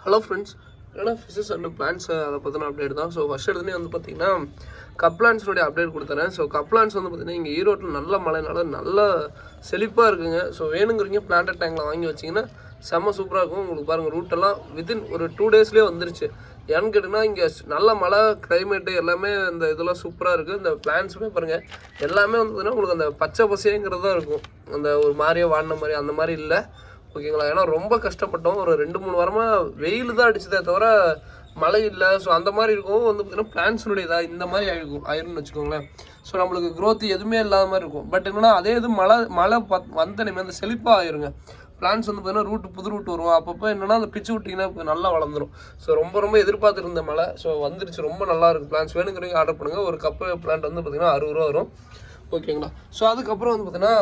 Hello friends, என்னென்னா fishes and plants அதை பற்றின அப்டேட் தான். ஸோ ஃபஸ்ட் எடுத்துனே வந்து பார்த்திங்கன்னா கப்லான்ஸோடைய அப்டேட் கொடுத்துறேன். ஸோ கப்லான்ஸ் வந்து பார்த்திங்கன்னா இங்கே ஈரோட்டில் நல்ல மழைனால நல்லா செழிப்பாக இருக்குங்க. ஸோ வேணுங்கிறீங்க பிளான்டட் டேங்கில் வாங்கி வச்சிங்கன்னா செம்ம சூப்பராக இருக்கும். உங்களுக்கு பாருங்கள் ரூட்டெல்லாம் வித்தின் ஒரு 2 டேஸ்லேயே வந்துருச்சு. ஏன்னு கேட்டிங்கன்னா இங்கே நல்ல மழை கிளைமேட்டு எல்லாமே இந்த இதெல்லாம் சூப்பராக இருக்குது. இந்த பிளான்ஸுமே பாருங்கள் எல்லாமே வந்து பார்த்திங்கன்னா உங்களுக்கு அந்த பச்சை பசைங்கிறது தான் இருக்கும். அந்த ஒரு மாதிரியே வாடின மாதிரி அந்த மாதிரி இல்லை, ஓகேங்களா. ஏன்னா ரொம்ப கஷ்டப்பட்டோம். ஒரு 2-3 வாரமாக வெயில் தான் அடிச்சதே தவிர மழை இல்லை. ஸோ அந்த மாதிரி இருக்கும் வந்து பார்த்திங்கன்னா பிளான்ஸினுடைய இதாக இந்த மாதிரி ஆயிரும்னு வச்சுக்கோங்களேன். ஸோ நம்மளுக்கு க்ரோத் எதுவுமே இல்லாத மாதிரி இருக்கும். பட் என்னென்னா அதே இது மழை வந்தனைமே அந்த செழிப்பாக ஆயிருங்க. பிளான்ஸ் வந்து பார்த்திங்கன்னா புது ரூட் வரும். அப்பப்போ என்னென்னா அந்த பிச்சு விட்டிங்கன்னா நல்லா வளர்ந்துடும். ஸோ ரொம்ப எதிர்பார்த்துருந்த மழை ஸோ வந்துருச்சு. ரொம்ப நல்லா இருக்குது. பிளான்ஸ் வேணுங்கிறவங்க ஆர்டர் பண்ணுங்கள். ஒரு கப்பு பிளான்ட் வந்து பார்த்திங்கன்னா 60 ரூபா வரும், ஓகேங்களா. ஸோ அதுக்கப்புறம் வந்து பார்த்திங்கன்னா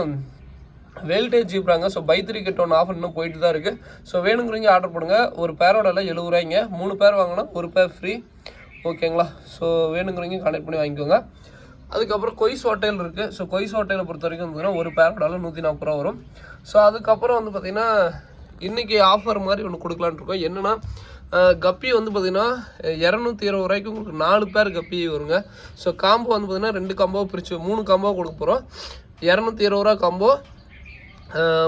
வேல்டேஜ் ஜீப்ராங்க. ஸோ பை 3 get 1 ஆஃபர் இன்னும் போயிட்டு தான் இருக்குது. ஸோ வேணுங்கிறவங்க ஆர்டர் பண்ணுங்கள். ஒரு பேரோட 70 ரூபாய்ங்க. 3 பேர் வாங்கினா ஒரு பேர் ஃப்ரீ, ஓகேங்களா. ஸோ வேணுங்கிறவங்க கான்டெக்ட் பண்ணி வாங்கிக்கோங்க. அதுக்கப்புறம் கொய்ஸ் ஹோட்டல் இருக்குது. ஸோ கொய்ஸ் ஹோட்டலை பொறுத்த வரைக்கும் பார்த்தீங்கன்னா ஒரு பேரோட 140 ரூபா வரும். ஸோ அதுக்கப்புறம் வந்து பார்த்திங்கன்னா இன்றைக்கி ஆஃபர் மாதிரி ஒன்று கொடுக்கலான்னு இருக்கோம். என்னென்னா கப்பி வந்து பார்த்திங்கன்னா 220 ரூபாய்க்கு உங்களுக்கு 4 பேர் கப்பி வருங்க. ஸோ காம்போ வந்து பார்த்திங்கன்னா 2 காம்போ பிரித்து 3 காம்போ கொடுக்க போகிறோம். 220 ரூபா காம்போ,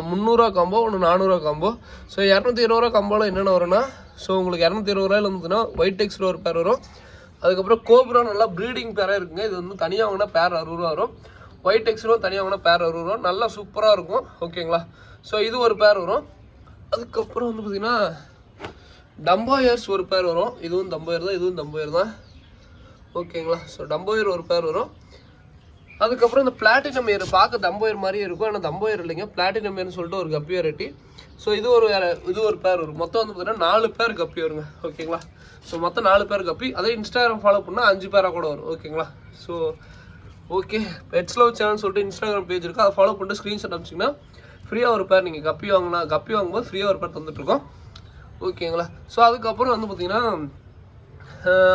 300 ரூபா காம்போ, ஒன்று 400 ரூபா காம்போ. ஸோ 220 ரூபா காம்போவில் என்னென்ன வரும்னா, ஸோ உங்களுக்கு 220 ரூபாயில் வந்துன்னா ஒயிட் டெக்ஸில் ஒரு பேர் வரும். அதுக்கப்புறம் கோப்ரா நல்லா ப்ரீடிங் பேராக இருக்குங்க. இது வந்து தனியாக வாங்கினா பேர் 60 ரூபா வரும். ஒயிட் டெக்ஸிலும் தனியாக வாங்கினா பேர் 60 ரூபா, நல்லா சூப்பராக இருக்கும், ஓகேங்களா. ஸோ இது ஒரு பேர் வரும். அதுக்கப்புறம் வந்து பார்த்திங்கன்னா டம்பாயர்ஸ் ஒரு பேர் வரும். இதுவும் டம்பாயர் தான், இதுவும் டம்பாயர் தான், ஓகேங்களா. ஸோ டம்பாயர் ஒரு பேர் வரும். அதுக்கப்புறம் இந்த பிளாட்டினம் ஏர் பார்க்க தம்போயர் மாதிரியே இருக்கும், ஆனால் தம்போயர் இல்லைங்க, பிளாட்டினம் ஏர்னு சொல்லிட்டு ஒரு கப்பி வெரைட்டி. ஸோ இது ஒரு பேர் வரும். மொத்தம் வந்து பார்த்தீங்கன்னா 4 பேர் கப்பி வருங்க, ஓகேங்களா. ஸோ மொத்தம் 4 பேர் கப்பி. அதே இன்ஸ்டாகிராம் ஃபாலோ பண்ணால் 5 பேராக கூட வரும், ஓகேங்களா. So okay, pets love channel சொல்லிட்டு இன்ஸ்டாகிராம் பேஜ் இருக்குது. அதை ஃபாலோ பண்ணிட்டு ஸ்க்ரீன்ஷாட் அனுப்பிச்சிங்கன்னா ஃப்ரீயாக ஒரு பேர் நீங்கள் கப்பி வாங்கும்போது ஃப்ரீயாக ஒரு பேர் தந்துட்டுருக்கோம், ஓகேங்களா. ஸோ அதுக்கப்புறம் வந்து பார்த்திங்கன்னா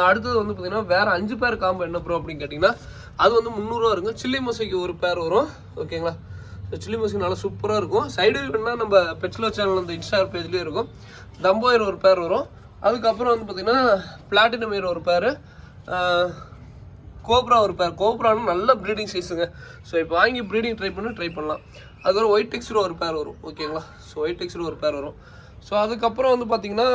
அடுத்தது வந்து பார்த்திங்கன்னா வேறு 5 பேர் காம்போ என்ன ப்ரோ அப்படின்னு கேட்டிங்கன்னா அது வந்து 300 ரூபா இருக்கும். சில்லி மொசைக்கு ஒரு பேர் வரும், ஓகேங்களா. சில்லி மொசைக்கு நல்லா சூப்பராக இருக்கும். சைடு வேணுன்னா நம்ம பெட்ஸ்லோ சேனல் அந்த இன்ஸ்டாகிராம் பேஜ்லேயே இருக்கும். டம்போயர் ஒரு பேர் வரும். அதுக்கப்புறம் வந்து பார்த்திங்கன்னா பிளாட்டினம் ஏர் ஒரு பேர், கோப்ரா ஒரு பேர். கோப்ரான்னு நல்ல ப்ரீடிங் சைஸுங்க. ஸோ இப்போ வாங்கி ப்ரீடிங் ட்ரை பண்ணலாம். அதுக்கப்புறம் ஒயிட் டெக்ஸ்டர் ஒரு பேர் வரும், ஓகேங்களா. ஸோ ஒயிட் டெக்ஸ்டர் ஒரு பேர் வரும். ஸோ அதுக்கப்புறம் வந்து பார்த்திங்கன்னா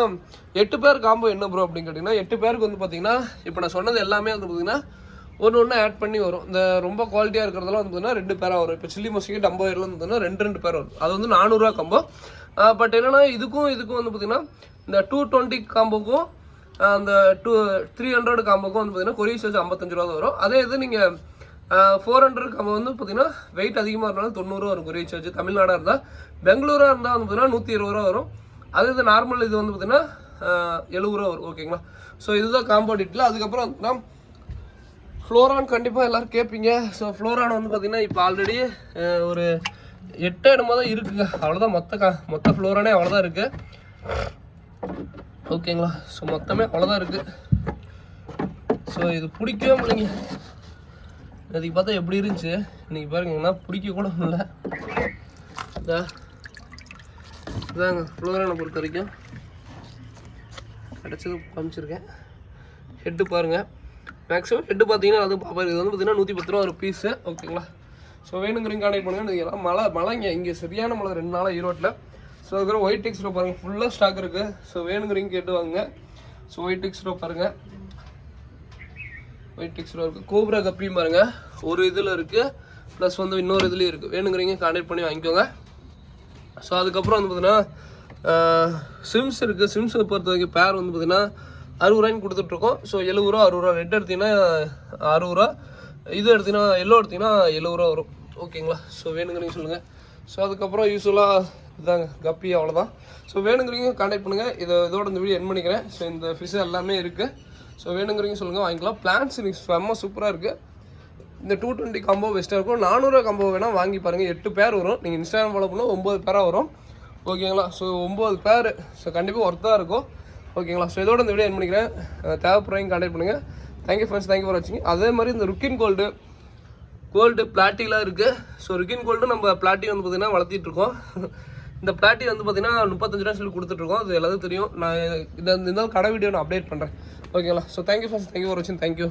8 பேர் காம்போ என்ன ப்ரோ அப்படின்னு கேட்டிங்கன்னா 8 பேருக்கு வந்து பார்த்திங்கன்னா இப்போ நான் சொன்னது எல்லாமே வந்து பார்த்திங்கன்னா ஒன்று ஆட் பண்ணி வரும். இந்த ரொம்ப குவாலிட்டியாக இருக்கிறதெல்லாம் வந்து பார்த்தீங்கன்னா 2 பேராக வரும். இப்போ சில்லி மொசிக்கு டம்போயர்லாம் வந்து பார்த்தீங்கன்னா 2 பேர் வரும். அது வந்து 400 ரூபா காம்போ. பட் என்னென்னா இதுக்கும் வந்து பார்த்திங்கன்னா இந்த 220 காம்போக்கும் அந்த 300 காம்போக்கும் வந்து பார்த்திங்கன்னா கொரியர் சார்ஜ் 55 ரூபா தான் வரும். அதே இது நீங்கள் 400 காம்போ வந்து பார்த்திங்கன்னா வெயிட் அதிகமாக இருந்தாலும் 90 ரூபா வரும் கொரியர் சார்ஜ். தமிழ்நாடாக இருந்தால், பெங்களூராக இருந்தால் வந்து பார்த்திங்கன்னா 120 ரூபா வரும். அதே இது நார்மல் இது வந்து பார்த்திங்கன்னா 70 ரூபா வரும், ஓகேங்களா. ஸோ இதுதான் காம்போ டீட்டெயில். அதுக்கப்புறம் வந்து ஃப்ளோரான் கண்டிப்பாக எல்லோரும் கேட்பீங்க. ஸோ ஃப்ளோரான் வந்து பார்த்திங்கன்னா இப்போ ஆல்ரெடி ஒரு 8 இடமா தான் இருக்குங்க. அவ்வளோதான் மொத்த ஃப்ளோரானே அவ்வளோதான் இருக்குது, ஓகேங்களா. ஸோ மொத்தமே அவ்வளோதான் இருக்குது. ஸோ இது பிடிக்கவே முடியலைங்க. அதுக்கு பார்த்தா எப்படி இருந்துச்சு இன்றைக்கி பாருங்கன்னா பிடிக்க கூட இல்லை. இதாங்க ஃப்ளோரானை பொறுத்த வரைக்கும் கிடச்சது காமிச்சிருக்கேன். ஹெட்டு பாருங்கள், மேக்ஸிமம் ஹெட்டு பார்த்தீங்கன்னா அது பார்ப்பாரு. இது வந்து பார்த்தீங்கன்னா 110 ரூபா ஒரு பீஸு, ஓகேங்களா. ஸோ வேணுங்கிறீங்க கான்டெக்ட் பண்ணுங்கள். இதெல்லாம் மழைங்க இங்கே சரியான மழை 2 நாளாக ஈரோட்டில். ஸோ அதுக்கப்புறம் ஒயிட் டெக்ஸ்டோ பாருங்கள், ஃபுல்லாக ஸ்டாக் இருக்குது. ஸோ வேணுங்கிறீங்க கேட்டு வாங்க. ஸோ ஒயிட் டெக்ஸ்டோ பாருங்கள், ஒயிட் டெக்ஸ்டோ இருக்குது. கோப்ரா கப்பியும் பாருங்கள், ஒரு இதில் இருக்குது, ப்ளஸ் வந்து இன்னொரு இதுலேயும் இருக்குது. வேணுங்கிறீங்க கான்டெக்ட் பண்ணி வாங்கிக்கோங்க. ஸோ அதுக்கப்புறம் வந்து பார்த்தீங்கன்னா சிம்ஸ் இருக்குது. சிம்ஸை பொறுத்த வரைக்கும் பேர் வந்து பார்த்திங்கன்னா 60 ரூபாய்க்கு கொடுத்துட்ருக்கோம். ஸோ 70 ரூபா 60 ரூபா. ரெட் எடுத்திங்கன்னா 60 ரூபா, இது எடுத்திங்கன்னா எல்லோ எடுத்திங்கன்னா 70 ரூபா வரும், ஓகேங்களா. ஸோ வேணுங்கிறீங்க சொல்லுங்கள். ஸோ அதுக்கப்புறம் யூஸ்வலாக இதாங்க கப்பி, அவ்வளோதான். ஸோ வேணுங்கிறீங்க கான்டெக்ட் பண்ணுங்கள். இதோட இந்த வீடியோ என் பண்ணிக்கிறேன். ஸோ இந்த ஃபிஷ் எல்லாமே இருக்குது. ஸோ வேணுங்கிறீங்க சொல்லுங்கள், வாங்கிக்கலாம். பிளான்ஸ் இன்னைக்கு செம்ம சூப்பராக இருக்குது. இந்த 220 காம்போ பெஸ்ட்டாக இருக்கும். 400 ரூபா காம்போ வேணால் வாங்கி பாருங்கள். 8 பேர் வரும். நீங்கள் இன்ஸ்டாகிராம் ஃபாலோ பண்ணால் 9 பேராக வரும், ஓகேங்களா. ஸோ 9 பேர். ஸோ கண்டிப்பாக ஒர்த்தாக இருக்கும், ஓகேங்களா. ஸோ இதோட இந்த வீடியோ என் பண்ணிக்கிறேன். தேவைப்படுறவங்க கான்டெக்ட் பண்ணுங்கள். தேங்க்யூ ஃப்ரெண்ட்ஸ், தேங்க்யூ ஃபார் வாட்சிங். அதே மாதிரி இந்த ருக்கின் கோல்டு பிளாட்டிலாம் இருக்குது. ஸோ ருக்கின் கோல்டு நம்ம பிளாட்டி வந்து பார்த்திங்கன்னா வளர்த்திட்ருக்கோம். இந்த பிளாட்டி வந்து பார்த்தீங்கன்னா 35 ரூபா சொல்லி கொடுத்துட்ருக்கோம். அது எல்லாத்துக்கும் தெரியும். நான் இந்த கடை வீடியோ நான் அப்டேட் பண்ணுறேன். ஓகேங்களா? ஸோ தேங்க்யூ ஃபார் வாட்சிங். தேங்க்யூ.